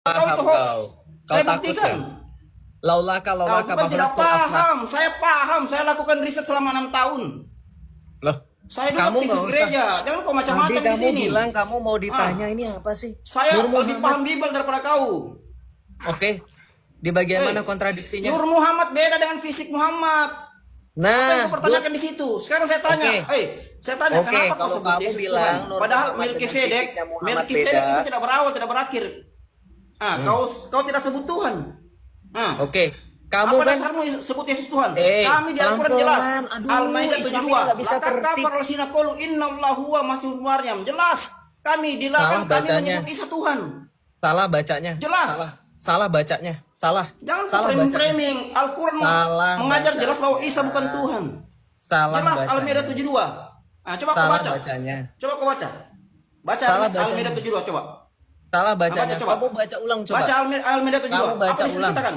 Kau itu Paham hoax. kau. Kau Saya takut buktikan. ya? Laulaka Kau laulaka bukan tidak bahratu aflah. paham. Saya paham. Saya lakukan riset selama 6 tahun. Loh, Saya dulu kamu nggak aktivis usah. gereja. Jangan kau Tadi macam-macam di kamu sini. bilang kamu mau ditanya Ah, ini apa sih? saya Nur lebih Muhammad. paham Bible daripada kau. Oke. Di bagian Hei, mana kontradiksinya? Nur Muhammad beda dengan fisik Muhammad. Apa yang Nah, kau pertanyakan di situ? Sekarang saya tanya, Oke. saya tanya Oke, kenapa kau kalau sebut kamu Yesus bilang Tuhan? Nur Padahal Muhammad dengan Melkisedek, fisiknya Muhammad Melkisedek beda. itu tidak berawal, tidak berakhir. Ah, kau tidak sebut Tuhan. Ah, Oke. Kamu apa kan dasarmu sebut Yesus Tuhan? Eh, Kami di Al-Quran jelas. pelan-pelan. Aduh, Al-Maidah Islam 72. ini nggak bisa Lakad tertib. kafar lasina qalu innallahu huwa masihun Maryam. Jelas. Kami Salah dilarang kami bacanya. menyebut Isa Tuhan. salah bacanya. Jelas. Salah bacanya. Salah. Jangan Salah bacanya. framing-framing. Al-Quran Salah mengajar bacanya. jelas bahwa Isa bukan Tuhan. Salah Jelas bacanya. Al-Maidah 72. Ah, coba kau Salah baca. bacanya. Coba kau baca. Baca Salah Al-Maidah bacanya. 72 coba. Salah bacanya. Baca, coba. Kamu baca ulang coba. Baca Al-Maidah 72. Kamu baca Apa ulang. diceritakan?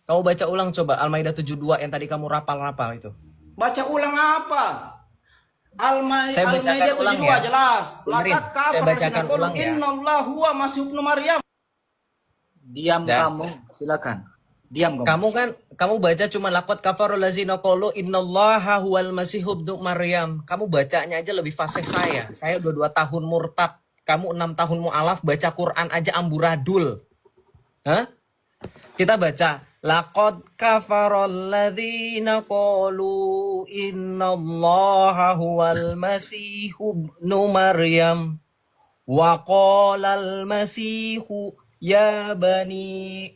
Kamu baca ulang coba Al-Maidah 72 yang tadi kamu rapal-rapal itu. Baca ulang apa? Saya bacakan Al-Maidah ulang 72 ya. jelas. Dengerin, Lakad saya kafar bacakan lasina qalu ulang ya. innallahu huwa masih ibnu Maryam. Diam Ya. kamu, silakan. Diam kamu. Kamu baca cuma laqad kafarul ladzina qalu innallaha huwal masihu ibnu Maryam. Kamu bacanya aja lebih fasih saya. Saya udah 2 tahun murtad. Kamu 6 tahun mualaf, baca Quran aja amburadul. Hah? Kita baca laqad kafarul ladzina qalu innallaha huwal masihu ibnu Maryam. Wa qalal masihu ya bani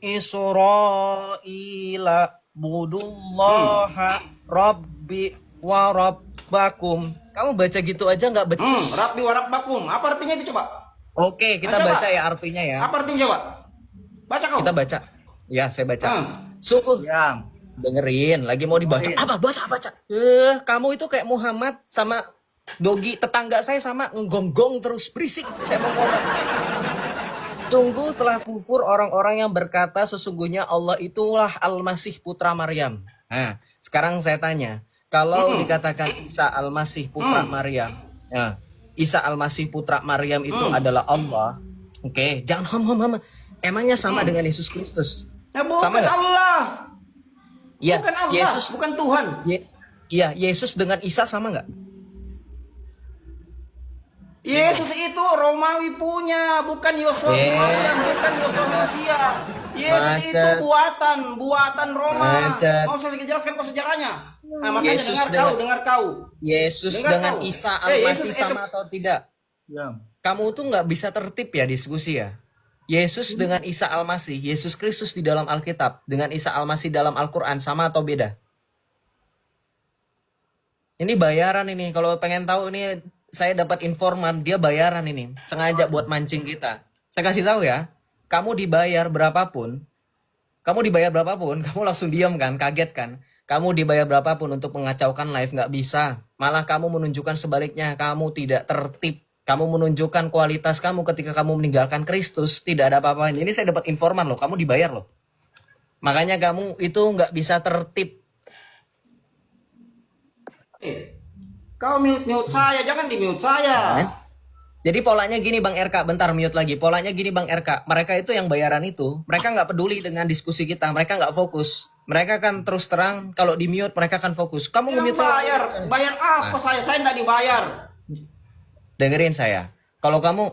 Israila budullaha rabbi wa rabbakum. Kamu baca gitu aja nggak becus. Rabbi wa rabbakum. Apa artinya itu coba? Oke, kita Coba. baca ya artinya ya. Apa artinya coba? Baca kau. Kita baca. Ya, saya baca. Hmm. Sungguh Diam. dengerin, lagi mau dibaca. Apa? Baca. Kamu itu kayak Muhammad sama Dogi tetangga saya sama ngegonggong terus berisik. Saya mau ngomong. Sungguh telah kufur orang-orang yang berkata sesungguhnya Allah itulah Al-Masih putra Maryam. Nah, sekarang saya tanya, kalau dikatakan Isa Al-Masih putra Maryam, ya, Isa Al-Masih putra Maryam itu adalah Allah. Oke, jangan hom. Emangnya sama dengan Yesus Kristus? Ya, bukan Sama nggak? Allah. Iya, Bukan Allah, Yesus. bukan Tuhan. Iya, Yesus dengan Isa sama nggak? Yesus itu Romawi punya, bukan Yosef Maryam, bukan Yosef Manusia. Yesus itu Macet. buatan Roma. Macet. Mau saya jelaskan kau sejarahnya. Nah, makanya Yesus dengar kau. Yesus Dengar dengan kau. Isa Yesus Al-Masih itu- sama atau tidak? Diam. Kamu tuh nggak bisa tertib ya diskusi ya. Yesus dengan Isa Al-Masih, Yesus Kristus di dalam Alkitab, dengan Isa Al-Masih dalam Al-Quran sama atau beda? Ini bayaran ini. Kalau pengen tahu ini saya dapat informan, dia bayaran ini. Sengaja buat mancing kita. Saya kasih tahu ya, kamu dibayar berapapun, kamu langsung diam kan, kaget kan. Kamu dibayar berapapun untuk mengacaukan live, nggak bisa. Malah kamu menunjukkan sebaliknya, kamu tidak tertib. Kamu menunjukkan kualitas kamu ketika kamu meninggalkan Kristus, tidak ada apa-apanya. Ini saya dapat informan loh, kamu dibayar loh. Makanya kamu itu nggak bisa tertib. Kau mute saya, jangan di mute saya. Jadi polanya gini Bang RK, bentar mute lagi. Polanya gini Bang RK, mereka itu yang bayaran itu, mereka nggak peduli dengan diskusi kita, mereka nggak fokus. Mereka kan terus terang, kalau di mute mereka kan fokus. Kamu Yang nge-mute saya. bayar apa saya? Saya nggak dibayar. Dengerin saya. Kalau kamu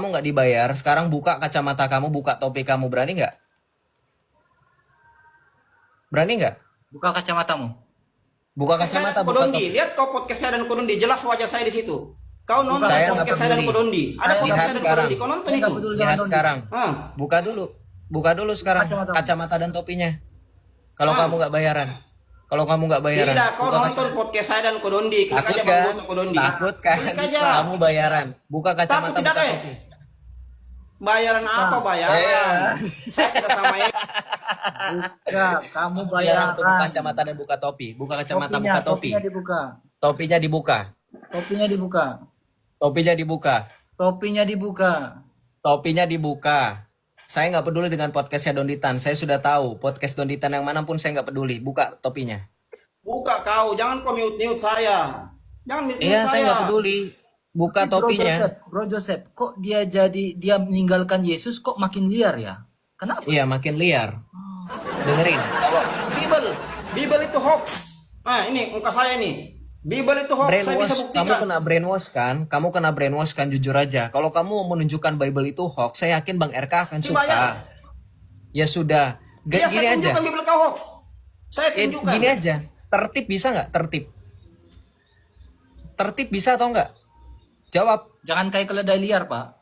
nggak dibayar, sekarang buka kacamata kamu, buka topi kamu, berani nggak? Berani nggak? Buka kacamatamu. Buka Saya kacamata, dan buka Kodondi, topi. lihat kau podcast saya dan Kodondi, jelas wajah saya di situ. Kau nonton Saya nggak podcast saya dan peduli. Kodondi. Ada Saya podcast lihat saya dan sekarang. Kodondi, kau nonton Saya itu. nggak peduli. Lihat Jangan sekarang. Ah. Buka dulu sekarang Kacamata. kacamata dan topinya. Kalau kamu nggak bayaran. Kalau kamu nggak bayaran. Tidak, kau buka nonton podcast saya dan Kodondi. Klik Takut aja kan? Bang Kodondi. Takut kan? Klik aja. Kamu bayaran. Buka Takut kacamata, tidak buka deh. topi. Bayaran apa bayaran? Saya tidak sama ya. Buka, kamu Bayaran untuk buka bayaran. kacamata dan buka topi. Buka kacamata, Topinya, buka topi. topinya dibuka. Topinya dibuka. Topinya dibuka. Topinya dibuka. Topinya dibuka. Topinya dibuka. Saya nggak peduli dengan podcastnya Donditan. Saya sudah tahu podcast Donditan yang manapun saya nggak peduli. Buka topinya. Buka kau, jangan kau mute saya. Jangan mute Iya, saya saya. nggak peduli. Buka topinya. Bro Joseph, kok dia meninggalkan Yesus kok makin liar ya? Kenapa? Iya, makin liar. Dengerin. Bible itu hoax. Nah, ini muka saya nih. Bible itu hoax, saya bisa Brainwash, buktikan. kamu kena brainwash kan? Kamu kena brainwash kan, jujur aja. Kalau kamu menunjukkan Bible itu hoax, saya yakin Bang RK akan suka. Dibayar. Ya sudah. Ya, Gini saya aja. tunjukkan Bible kau hoax. Saya tunjukkan. Gini aja. Tertib bisa nggak? Tertib bisa atau nggak? Jawab. Jangan kayak keledai liar, Pak.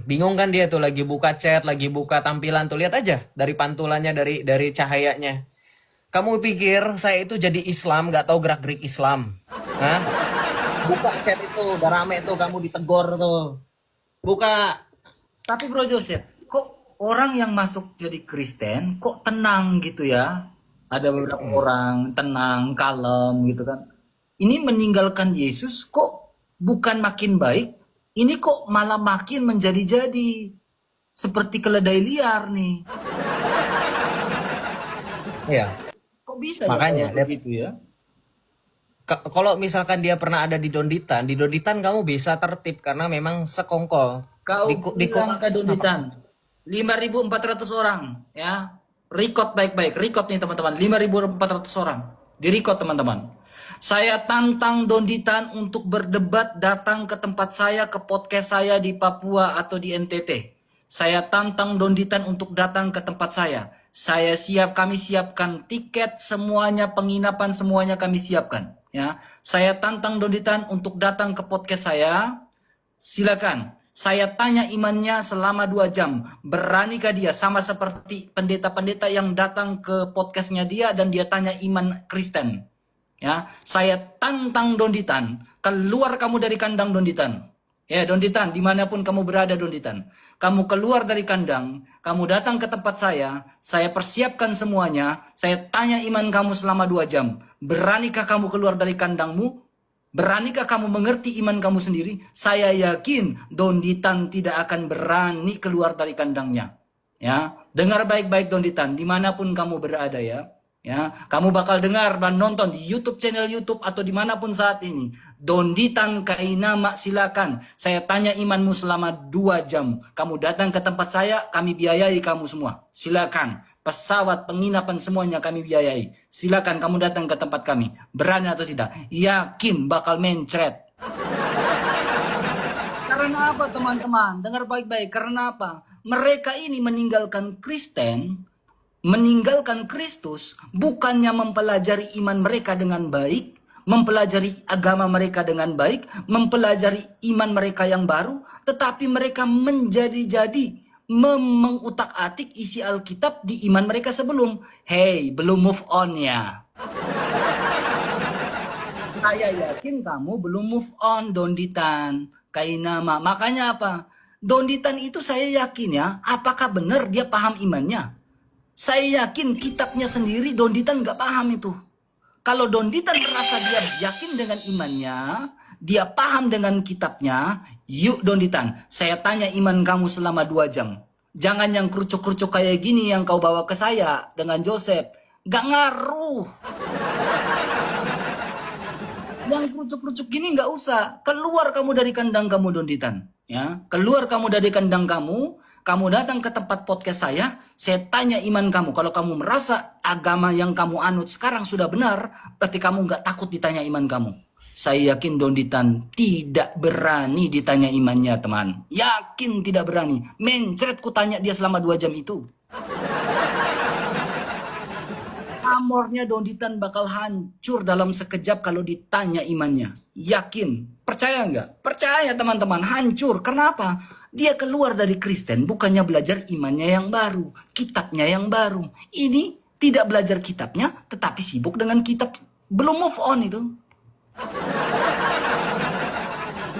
Bingung kan dia tuh lagi buka chat, lagi buka tampilan tuh, lihat aja dari pantulannya, dari cahayanya. Kamu pikir saya itu jadi Islam nggak tahu gerak-gerik Islam? Hah? Buka chat itu, udah rame tuh kamu ditegor tuh. Buka. Tapi Bro Joseph, kok orang yang masuk jadi Kristen kok tenang gitu ya? Ada beberapa orang tenang, kalem gitu kan. Ini meninggalkan Yesus kok bukan makin baik, ini kok malah makin menjadi-jadi. Seperti keledai liar nih. Iya. Kok bisa Makanya, ya begitu ya? Kalau misalkan dia pernah ada di Donditan kamu bisa tertib karena memang sekongkol. Kau bilang ke Donditan, 5.400 orang ya. Record baik-baik, record nih teman-teman, 5.400 orang. Di-record teman-teman. Saya tantang Donditan untuk berdebat datang ke tempat saya, ke podcast saya di Papua atau di NTT. Saya tantang Donditan untuk datang ke tempat saya. Saya siap, kami siapkan tiket semuanya, penginapan semuanya kami siapkan. Ya, saya tantang Donditan untuk datang ke podcast saya. Silakan. Saya tanya imannya selama 2 jam. Beranikah dia sama seperti pendeta-pendeta yang datang ke podcastnya dia dan dia tanya iman Kristen? Ya, saya tantang Donditan, keluar kamu dari kandang Donditan. Ya, Donditan, dimanapun kamu berada Donditan. Kamu keluar dari kandang, kamu datang ke tempat saya persiapkan semuanya, saya tanya iman kamu selama 2 jam. Beranikah kamu keluar dari kandangmu? Beranikah kamu mengerti iman kamu sendiri? Saya yakin Donditan tidak akan berani keluar dari kandangnya. Ya, dengar baik-baik Donditan, dimanapun kamu berada ya. Ya, kamu bakal dengar dan nonton di YouTube channel YouTube atau dimanapun saat ini. Donditan Kainama silakan. Saya tanya imanmu selama 2 jam. Kamu datang ke tempat saya, kami biayai kamu semua. Silakan. Pesawat, penginapan semuanya kami biayai. Silakan kamu datang ke tempat kami. Berani atau tidak? Yakin bakal mencret. Karena apa teman-teman? Dengar baik-baik. Karena apa? Mereka ini meninggalkan Kristen, meninggalkan Kristus, bukannya mempelajari iman mereka dengan baik, mempelajari agama mereka dengan baik, mempelajari iman mereka yang baru, tetapi mereka menjadi-jadi mengutak-atik isi Alkitab di iman mereka sebelum. Hey, belum move on ya. Saya yakin kamu belum move on, Donditan Kainama. Makanya apa? Donditan itu saya yakin ya, apakah benar dia paham imannya? Saya yakin kitabnya sendiri Donditan nggak paham itu. Kalau Donditan merasa dia yakin dengan imannya, dia paham dengan kitabnya, yuk Donditan, saya tanya iman kamu selama 2 jam. Jangan yang kerucuk-kerucuk kayak gini yang kau bawa ke saya dengan Joseph. Gak ngaruh. Yang kerucuk-kerucuk gini nggak usah. Keluar kamu dari kandang kamu Donditan. Ya, keluar kamu dari kandang kamu. Kamu datang ke tempat podcast saya tanya iman kamu. Kalau kamu merasa agama yang kamu anut sekarang sudah benar, berarti kamu nggak takut ditanya iman kamu. Saya yakin Donditan tidak berani ditanya imannya, teman. Yakin tidak berani. Mencret ku tanya dia selama 2 jam itu. Amornya Donditan bakal hancur dalam sekejap kalau ditanya imannya. Yakin. Percaya nggak? Percaya teman-teman. Hancur. Kenapa? Dia keluar dari Kristen bukannya belajar imannya yang baru, kitabnya yang baru. Ini tidak belajar kitabnya, tetapi sibuk dengan kitab. Belum move on itu.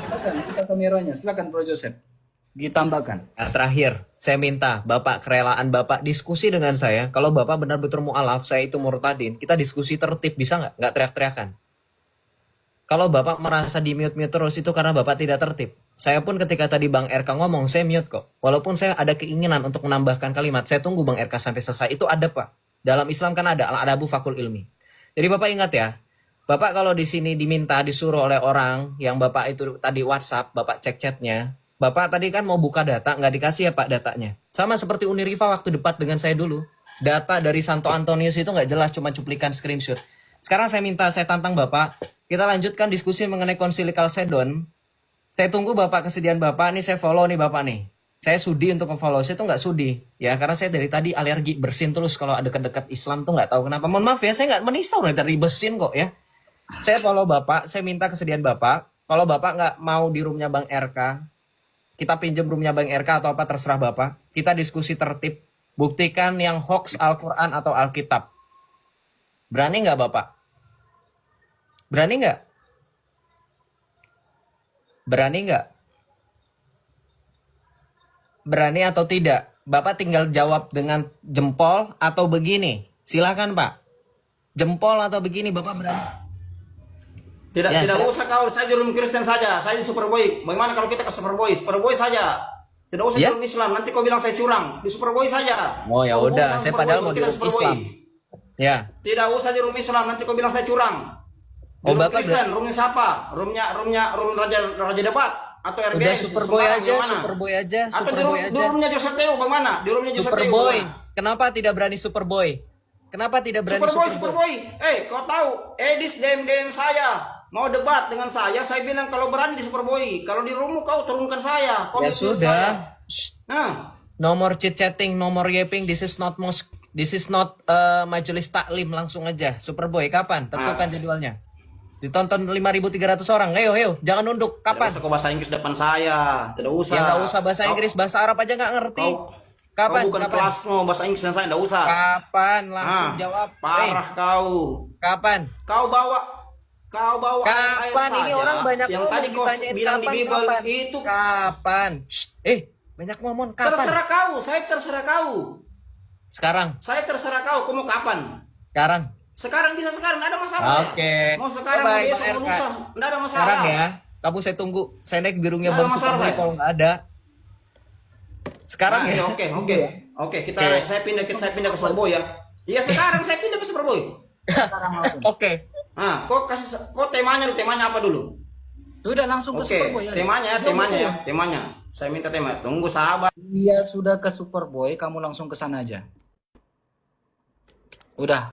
Silakan kita kameranya, silakan Bro Joseph. Ditambahkan. Nah, terakhir, saya minta Bapak kerelaan Bapak diskusi dengan saya. Kalau Bapak benar-benar mu'alaf, saya itu murtadin. Kita diskusi tertib, bisa nggak? Nggak teriak-teriakan. Kalau Bapak merasa di mute-mute terus itu karena Bapak tidak tertib. Saya pun ketika tadi Bang RK ngomong, saya mute kok. Walaupun saya ada keinginan untuk menambahkan kalimat, saya tunggu Bang RK sampai selesai. Itu ada Pak. Dalam Islam kan ada al-adabu fakul ilmi. Jadi Bapak ingat ya, Bapak kalau di sini disuruh oleh orang yang Bapak itu tadi WhatsApp, Bapak cek chatnya. Bapak tadi kan mau buka data, nggak dikasih ya Pak datanya. Sama seperti Uniriva waktu debat dengan saya dulu. Data dari Santo Antonius itu nggak jelas, cuma cuplikan screenshot. Sekarang saya tantang Bapak, kita lanjutkan diskusi mengenai konsili Kalsedon. Saya tunggu Bapak kesediaan Bapak, nih saya follow nih Bapak nih. Saya sudi untuk nge-follow, saya tuh nggak sudi. Ya, karena saya dari tadi alergi bersin terus kalau ada dekat-dekat Islam tuh nggak tahu kenapa. Mohon maaf ya, saya nggak menisau dari bersin kok ya. Saya follow Bapak, saya minta kesediaan Bapak. Kalau Bapak nggak mau di roomnya Bang RK, kita pinjam roomnya Bang RK atau apa terserah Bapak. Kita diskusi tertib, buktikan yang hoax Al-Quran atau Alkitab. Berani nggak Bapak? Berani nggak? Berani nggak? Berani atau tidak? Bapak tinggal jawab dengan jempol atau begini. Silakan Pak. Jempol atau begini Bapak berani? Tidak, Ya, tidak usah kau, saya di room Kristen saja, saya di Superboy. Bagaimana kalau kita ke Superboy? Superboy saja. Tidak usah Ya. di room Islam, nanti kau bilang saya curang. Di Superboy saja. Oh ya Kau udah, urusan saya Superboy, padahal mau di kita room Superboy. Islam. Ya. Tidak usah di room Islam, nanti kau bilang saya curang. Di Oh, room Bapak Kristen, roomnya siapa? Room Raja Debat atau RBS? Udah Superboy Sembarang, aja, yang mana? Superboy aja, Atau di Superboy room, aja. di roomnya Joseph Teo, bagaimana? Di roomnya Joseph Teo, Superboy. bagaimana? Kenapa tidak berani Superboy? Kenapa tidak berani Superboy. Kau tahu, Edis DM saya mau debat dengan saya bilang kalau berani di Superboy. Kalau di roommu kau turunkan saya. Kau Ya turun sudah. saya. Nah, No more chit chatting, no more yapping. This is not mosque. This is not majelis taklim, langsung aja. Superboy kapan? Tentukan jadwalnya. Ditonton 5.300 orang. Ayo, jangan nunduk. tidak Kapan? usah kau bahasa Inggris depan saya. Tidak usah. Ya nggak usah bahasa Inggris, bahasa Arab aja nggak ngerti. Kapan? Kau bukan kelasmu bahasa Inggris dan saya tidak usah. Kapan? Langsung jawab. Parah kau. Kapan? Kau bawa ayat-ayat Kapan? Ini saja orang banyak yang ngomong, tadi kau ditanyain bilang di Bible kapan? itu. Kapan? Banyak ngomong. Kapan? Terserah kau, saya terserah kau. Sekarang. Saya terserah kau mau kapan? Sekarang. Sekarang bisa sekarang, tidak ada masalah. Oke. Mau sekarang, mau Bye-bye, besok, Pak mau RK. lusa, tidak ada masalah. Sekarang ya. Kamu saya tunggu. Saya naik birungnya Nggak ada Bang masalah, Superboy saya. kalau nggak ada. Sekarang Nah, ya. Oke, saya pindah ke Superboy ya. Iya sekarang saya pindah ke Superboy. Oke. Nah, kok temanya apa dulu? Sudah langsung ke Oke, Superboy ya. temanya. Saya minta tema. Tunggu sahabat. Iya sudah ke Superboy, kamu langsung ke sana aja. Udah.